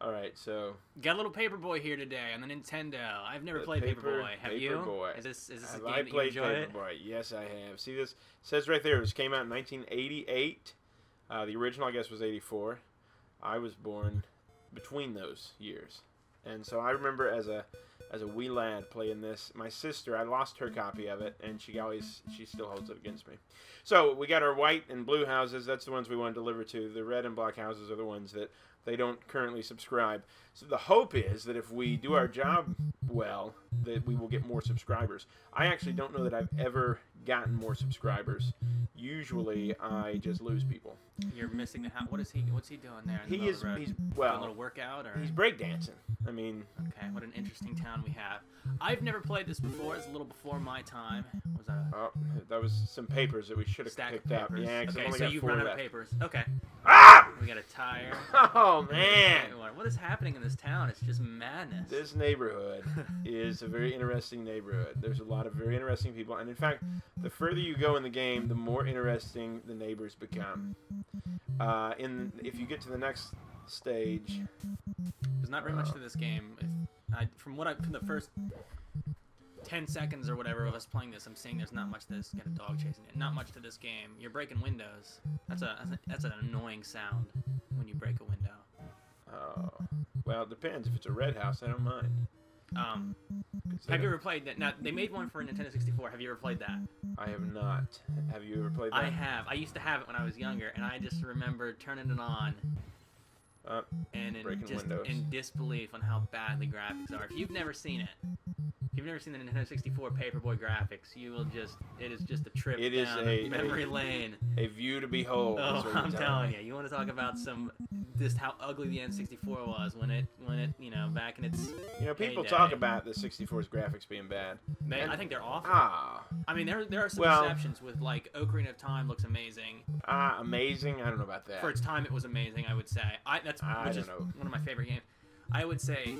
All right, so got a little Paperboy here today on the Nintendo. I've never played Paperboy. Have you? Paperboy. Is this a Have game I that you played enjoy? Paperboy? Yes, I have. See, this says right there. This came out in 1988. The original, I guess, was 84. I was born between those years, and so I remember as a wee lad playing this. My sister, I lost her copy of it, and she still holds it against me. So we got our white and blue houses. That's the ones we want to deliver to. The red and black houses are the ones that they don't currently subscribe. So the hope is that if we do our job well, that we will get more subscribers. I actually don't know that I've ever gotten more subscribers. Usually, I just lose people. You're missing the house. What's he doing there? He is. He's doing a well. little workout, or He's breakdancing. I mean. Okay, what an interesting town we have. I've never played this before. It's a little before my time. Was that a Oh, that was some papers that we should have stack of picked up. papers? Yeah, 'cause I've Okay, only so got you've 4 run out left. of papers. Okay. Ah! We got a tire. Oh man! What is happening in this town? It's just madness. This neighborhood is a very interesting neighborhood. There's a lot of very interesting people, and in fact, the further you go in the game, the more interesting the neighbors become. If you get to the next stage, There's not very much to this game. From the first 10 seconds or whatever of us playing this, I'm saying there's not much to this. Got a dog chasing it. Not much to this game. You're breaking windows. That's an annoying sound when you break a window. oh, well, it depends. If it's a red house, I don't mind. Have you ever played that? Now they made one for Nintendo 64. Have you ever played that? I have not. Have you ever played that? I have. I used to have it when I was younger, and I just remember turning it on and in disbelief on how bad the graphics are. If you've never seen it, if you've never seen the Nintendo 64 Paperboy graphics, it is just a trip down memory lane. A view to behold. Oh, I'm telling you. You want to talk about just how ugly the N64 was when it back in its people heyday. talk about the 64's graphics being bad. I think they're awful. I mean, there are some exceptions with like Ocarina of Time looks amazing. Amazing? I don't know about that. For its time, it was amazing. I would say which is one of my favorite games. I would say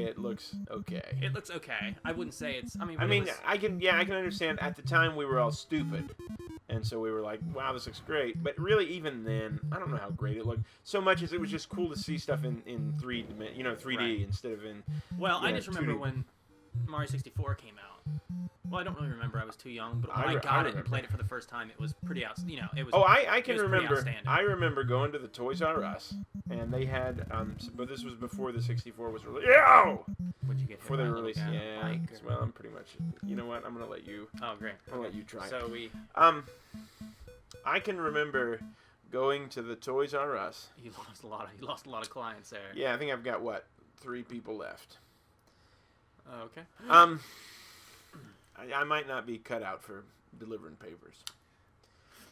it looks okay. It looks okay. I wouldn't say it's. I can understand. At the time, we were all stupid, and so we were like, "Wow, this looks great." But really, even then, I don't know how great it looked. So much as it was just cool to see stuff in 3D Right. instead of in. Well, I just remember when Mario 64 came out. Well, I don't really remember. I was too young, but when I got it and played it for the first time, it was pretty it was. Oh, I can remember. Outstanding. I remember going to the Toys R Us, and they had but this was before the 64 was released. Yo! What'd you get? Before they released, yeah. Well, I'm pretty much. You know what? I'm gonna let you. Oh, great. I'm gonna let you try. So I can remember going to the Toys R Us. You lost a lot of clients there. Yeah, I think I've got 3 people left. Oh, okay. I might not be cut out for delivering papers.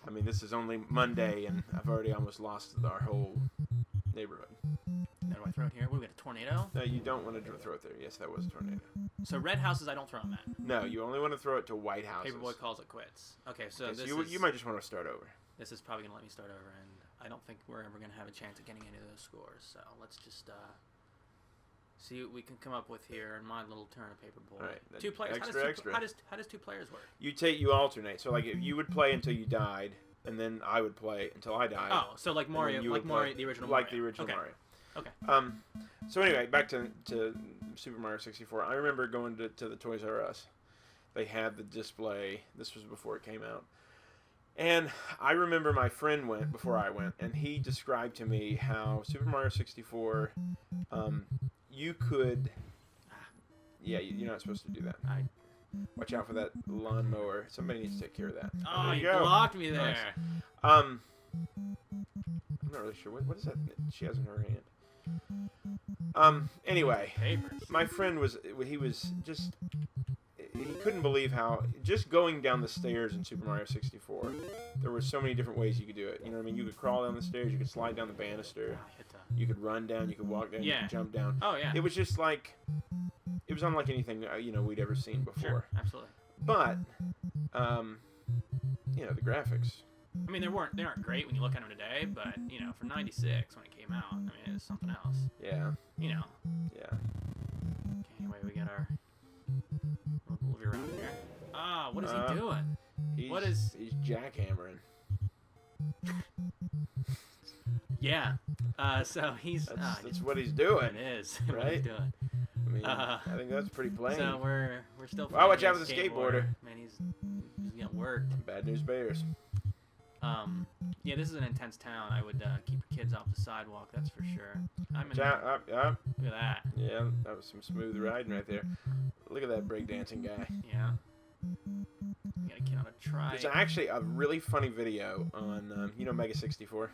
I mean, this is only Monday, and I've already almost lost our whole neighborhood. Now do I throw it here? We got a tornado? No, you don't want to throw it there. Yes, that was a tornado. So red houses, I don't throw them at. No, you only want to throw it to white houses. Paperboy calls it quits. Okay, so you might just want to start over. This is probably going to let me start over, and I don't think we're ever going to have a chance of getting any of those scores. So let's just see what we can come up with here in my little turn of Paperboy. All right, 2 players. Extra. How does 2 players work? You alternate. So like if you would play until you died, and then I would play until I died. Oh, so like Mario, the original Mario. Like the original Mario. Okay. So anyway, back to Super Mario 64. I remember going to the Toys R Us. They had the display. This was before it came out. And I remember my friend went before I went, and he described to me how Super Mario 64, you could... Yeah, you're not supposed to do that. Watch out for that lawnmower. Somebody needs to take care of that. Oh, you blocked me there. Nice. I'm not really sure. What is that she has in her hand? Anyway, Papers. my friend he couldn't believe how, just going down the stairs in Super Mario 64, there were so many different ways you could do it. You know what I mean? You could crawl down the stairs, you could slide down the banister, you could run down, you could walk down, you could jump down. Oh, yeah. It was just like, it was unlike anything, we'd ever seen before. Sure, absolutely. But, the graphics. I mean, they aren't great when you look at them today, but, for 96 when it came out, I mean, it's something else. Yeah. Yeah. Okay, anyway, we got our... We'll move around here. What is he doing? He's jackhammering. Yeah. So he's... That's what he's doing. It is. Right? What he's doing. I mean, I think that's pretty plain. So we're still... Well, watch out for the skateboarder. Man, he's getting worked. Bad news bears. Yeah, this is an intense town. I would keep your kids off the sidewalk, that's for sure. Up, up. Look at that. Yeah, that was some smooth riding right there. Look at that breakdancing guy. Yeah. You gotta get on a trike. There's actually a really funny video on, Mega 64?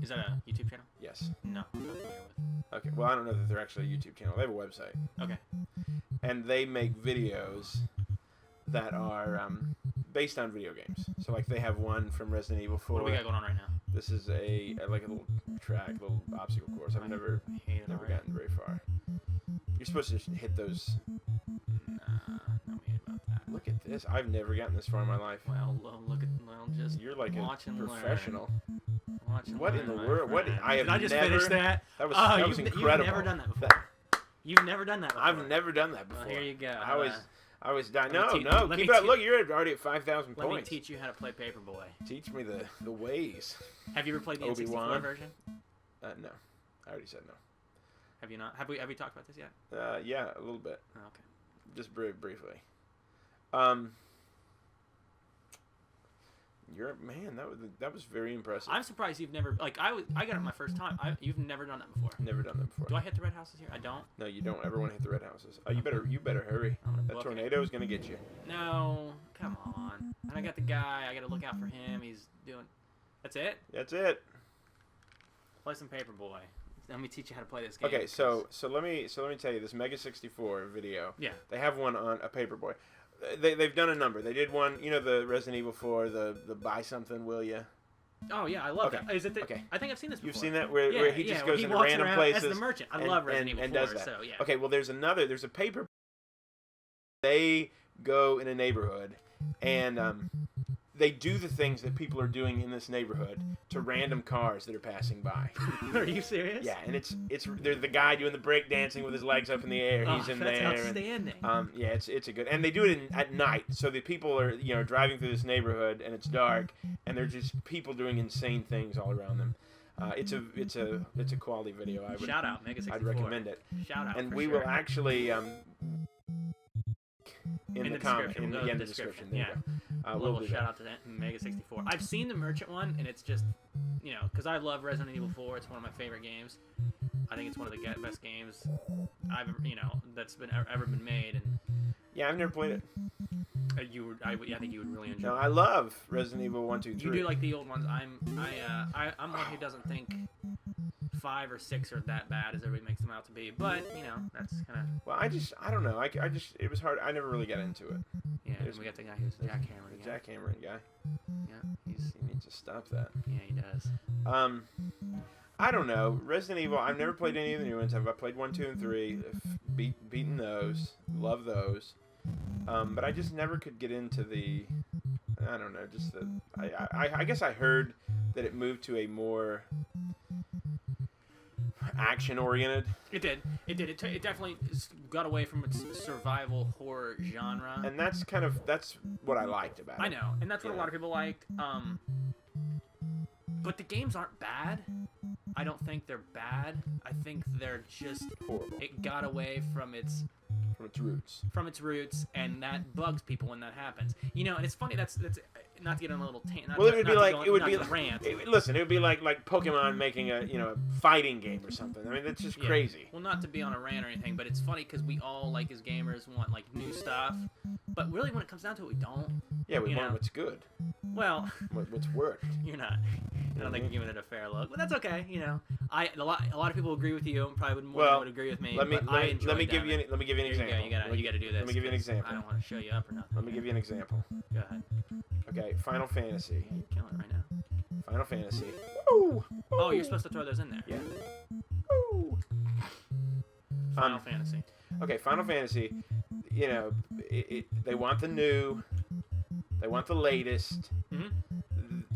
Is that a YouTube channel? Yes. No, I'm not familiar with. Okay, well, I don't know that they're actually a YouTube channel. They have a website. Okay. And they make videos that are based on video games. So, like, they have one from Resident Evil 4. What do we got going on right now? This is a little track, little obstacle course. I've never gotten very far. You're supposed to hit those. Nah, no way about that. Look at this. I've never gotten this far in my life. Just you're like a professional. What in the world? What? Did I just finish that? That was incredible. You've never done that before. You've never done that before. I've never done that before. Well, here you go. I was dying. No, keep it up. Look, you're already at 5,000 points. Let me teach you how to play Paperboy. Teach me the ways. Have you ever played the N64 version? No. I already said no. Have you not? Have we talked about this yet? Yeah, a little bit. Oh, okay. Just briefly. That was very impressive. I'm surprised you've never I got it my first time. You've never done that before. Never done that before. Do I hit the red houses here? I don't. No, you don't ever want to hit the red houses. You better hurry. That tornado is gonna get you. No, come on. And I got the guy. I got to look out for him. He's doing. That's it. That's it. Play some Paperboy. Let me teach you how to play this game. Okay, so let me tell you this Mega 64 video. Yeah. They have one on a Paperboy. They've done a number. They did one, the Resident Evil 4, the buy something, will ya? Oh yeah, I love that. Is it? Okay. I think I've seen this before. You've seen that where he just goes into random places as the merchant. I love Resident Evil 4. Does that. So yeah. Okay, well there's a paper. They go in a neighborhood and they do the things that people are doing in this neighborhood to random cars that are passing by. Are you serious? Yeah, and they're the guy doing the break dancing with his legs up in the air. He's in there. That's outstanding. Yeah, it's a good, and they do it at night, so the people are driving through this neighborhood and it's dark, and they're just people doing insane things all around them. It's a quality video. Shout out Mega 64. I'd recommend it. Shout out. And we will actually in the description. In the description. Yeah. We'll shout out to that Mega 64. I've seen the merchant one, and it's just, because I love Resident Evil 4. It's one of my favorite games. I think it's one of the best games that's ever been made. And yeah, I've never played it. I think you would really enjoy. No, I love Resident Evil 1, 2, 3. You do like the old ones. I'm one who doesn't think 5 or 6 are that bad as everybody makes them out to be, but that's kind of. Well, I don't know. It was hard. I never really got into it. Yeah, we got the guy who's jackhammering. The jackhammering guy. Yeah, he needs to stop that. Yeah, he does. I don't know. Resident Evil. I've never played any of the new ones. I've played 1, 2, and 3. Beaten those. Love those. But I just never could get into the. I don't know. Just the. I guess I heard that it moved to a more action-oriented. It did. It definitely got away from its survival horror genre. And that's what I liked about it. I know, and that's what a lot of people liked. But the games aren't bad. I don't think they're bad. I think they're just horrible. It got away from its roots. And that bugs people when that happens. And it's funny. That's not to get on a little tangent. Well, it would be like Pokemon making a fighting game or something. I mean, that's just crazy. Well, not to be on a rant or anything, but it's funny because we all as gamers want new stuff, but really when it comes down to it, we don't. Yeah, we want what's good. Well, what's worked. You're not. I don't think you're giving it a fair look, but that's okay. A lot of people agree with you, and probably would agree with me. Let me give you an example. You got to do this. Let me give you an example. I don't want to show you up or nothing. Let me give you an example. Go ahead. Okay, Final Fantasy. You're killing it right now. Final Fantasy. Ooh. Oh, you're supposed to throw those in there. Yeah. Ooh. Final Fantasy. Okay, Final Fantasy. They want the new. They want the latest. Mm-hmm.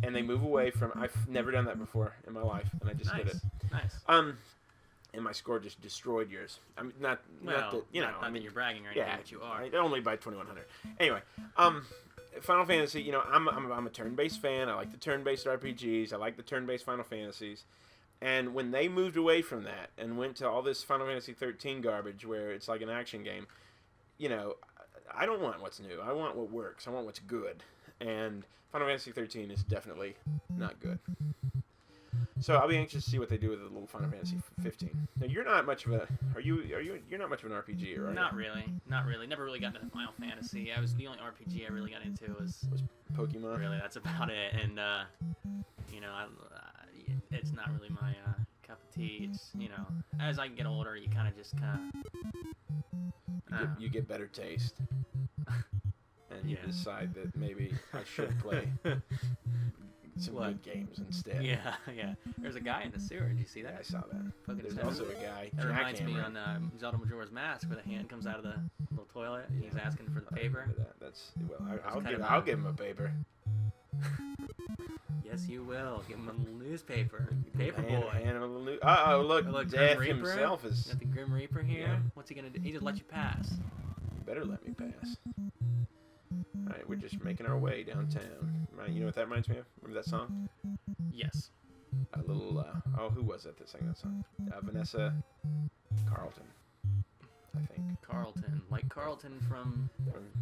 And they move away from. I've never done that before in my life, and I just did it. Nice. And my score just destroyed yours. I mean, not that you're bragging or anything, but you are. Only by 2,100. Anyway, Final Fantasy. I'm a turn-based fan. I like the turn-based RPGs. I like the turn-based Final Fantasies, And when they moved away from that and went to all this Final Fantasy 13 garbage where it's like an action game, you know, I don't want what's new. I want what works. I want what's good. And Final Fantasy 13 is definitely not good. So I'll be anxious to see what they do with the little Final Fantasy 15. Now you're not much of a you're not much of an RPG, right? Not really. Never really got into Final Fantasy. The only RPG I really got into was Pokemon. Really, that's about it. And you know, it's not really my cup of tea. It's, you know, as I get older, you kind of you get better taste, and you decide that maybe I should play some good games instead. Yeah. There's a guy in the sewer. Did you see that? Yeah, I saw that. There's also a guy. That reminds me on Zelda Majora's Mask, where the hand comes out of the little toilet. And he's asking for the paper. I'll give him a paper. Yes, you will. Give him a little newspaper. Paperboy. Look, Death himself is... Got the Grim Reaper here. Yeah. What's he gonna do? He just let you pass. You better let me pass. Alright, we're just making our way downtown. You know what that reminds me of? Remember that song? Yes. A little, who was it that sang that song? Vanessa Carlton, I think. Carlton. Like Carlton from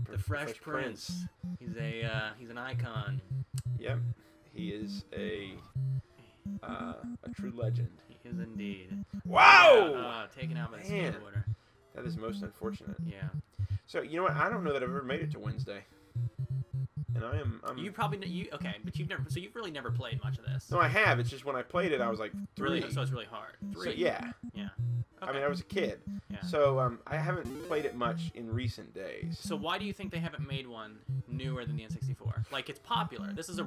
The Fresh Prince. He's an icon. Yep. He is a true legend. He is indeed. Wow! Taken out by the skateboarder. That is most unfortunate. Yeah. So, you know what? I don't know that I've ever made it to Wednesday. And I'm You probably okay, but you've really never played much of this. No, I have. It's just when I played it, I was like 3. Really, so it's really hard. 3. So, yeah. Yeah. Okay. I mean, I was a kid. Yeah. So I haven't played it much in recent days. So why do you think they haven't made one newer than the N64? Like, it's popular. This is a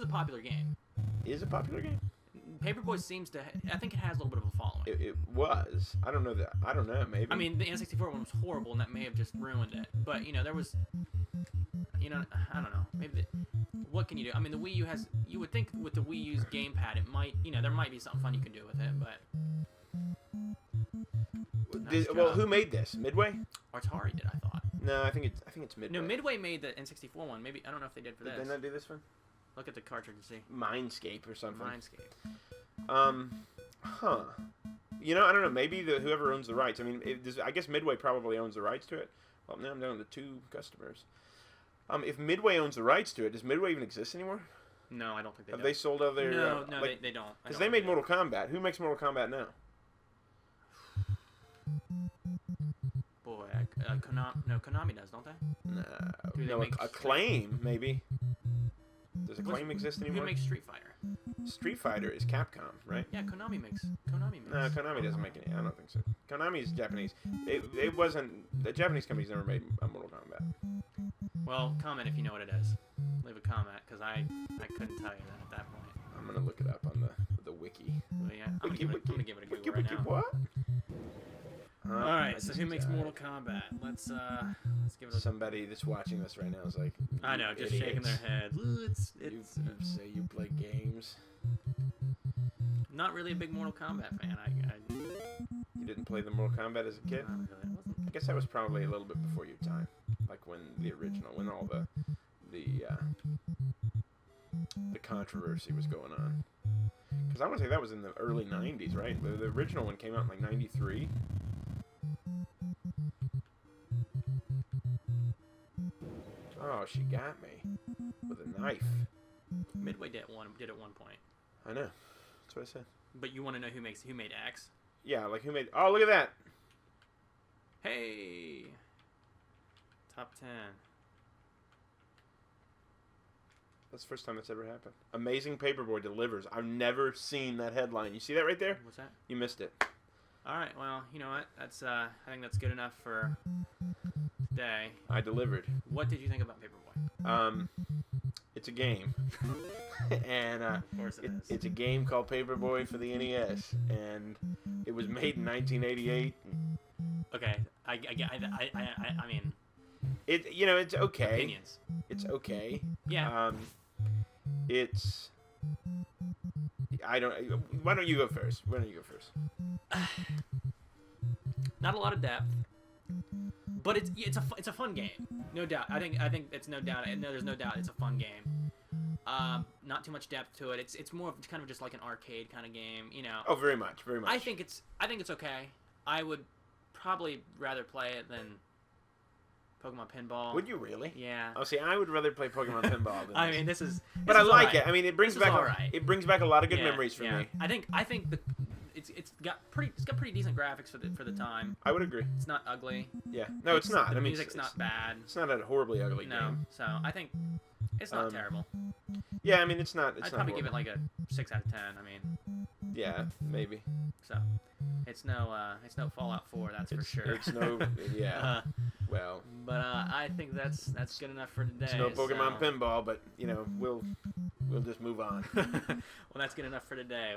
popular game. Is it a popular game? Paperboy seems to. I think it has a little bit of a following. It was. I don't know that. I don't know. Maybe. I mean, the N64 one was horrible, and that may have just ruined it. But you know, there was. You know, I don't know. Maybe. What can you do? I mean, the Wii U has. You would think with the Wii U's gamepad, it might. You know, there might be something fun you can do with it, but. Who made this? Midway? Atari did, I thought. No, I think it's Midway. No, Midway made the N64 one. Maybe I don't know if they did for this. Did they not do this one? Look at the cartridge and see. Mindscape or something. Mindscape. Huh. You know, I don't know. Maybe whoever owns the rights. I mean, I guess Midway probably owns the rights to it. Well, now I'm down to 2 customers. If Midway owns the rights to it, does Midway even exist anymore? No, I don't think they do. Have they sold out their... No, they don't. Because they made Mortal Kombat. Who makes Mortal Kombat now? Boy, Konami does, don't they? No, Acclaim, maybe. Does Acclaim exist anymore? Who makes Street Fighter? Street Fighter is Capcom, right? Yeah, Konami makes. No, Konami doesn't make any. I don't think so. Konami is Japanese. It wasn't. The Japanese companies never made a Mortal Kombat. Well, comment if you know what it is. Leave a comment, because I couldn't tell you that at that point. I'm gonna look it up on the wiki. Well, yeah, I'm gonna give it a Google right now. What? All right, so who makes Mortal Kombat? Let's give it a... Somebody that's watching this right now is like, I know, just shaking their head. It's you say you play games. Not really a big Mortal Kombat fan. You didn't play the Mortal Kombat as a kid? Not really. I guess that was probably a little bit before your time, like when all the controversy was going on. Because I want to say that was in the early 90s, right? The original one came out in like 93. Oh, she got me with a knife. Midway did at one point. I know. That's what I said. But you want to know who made X? Yeah, like who made... Oh, look at that! Hey! Top 10. That's the first time that's ever happened. Amazing Paperboy delivers. I've never seen that headline. You see that right there? What's that? You missed it. All right. Well, you know what? That's I think that's good enough for today. I delivered. What did you think about Paperboy? It's a game, and of course it is. It's a game called Paperboy for the NES, and it was made in 1988. Okay. I mean. It's okay. Opinions. It's okay. Yeah. It's. I don't. Why don't you go first? Not a lot of depth, but it's a fun game, no doubt. I think it's no doubt. No, there's no doubt it's a fun game. Not too much depth to it. It's more of kind of just like an arcade kind of game, you know. Oh, very much, very much. I think it's okay. I would probably rather play it than Pokemon Pinball. Would you really? Yeah. Oh, see, I would rather play Pokemon Pinball than I mean, this is But I like right. it. I mean, it brings back a lot of good memories for me. I think it's got pretty decent graphics for the time. I would agree. It's not ugly. Yeah. No, it's not. The I mean, music's not bad. It's not a horribly ugly game. So I think it's not terrible. Yeah, I mean, it's not. I'd probably give it like a 6 out of 10. I mean. Yeah, maybe. So, it's no Fallout 4, that's for sure. It's no, yeah. Well. But I think that's good enough for today. It's no Pokemon Pinball, but you know we'll just move on. Well, that's good enough for today.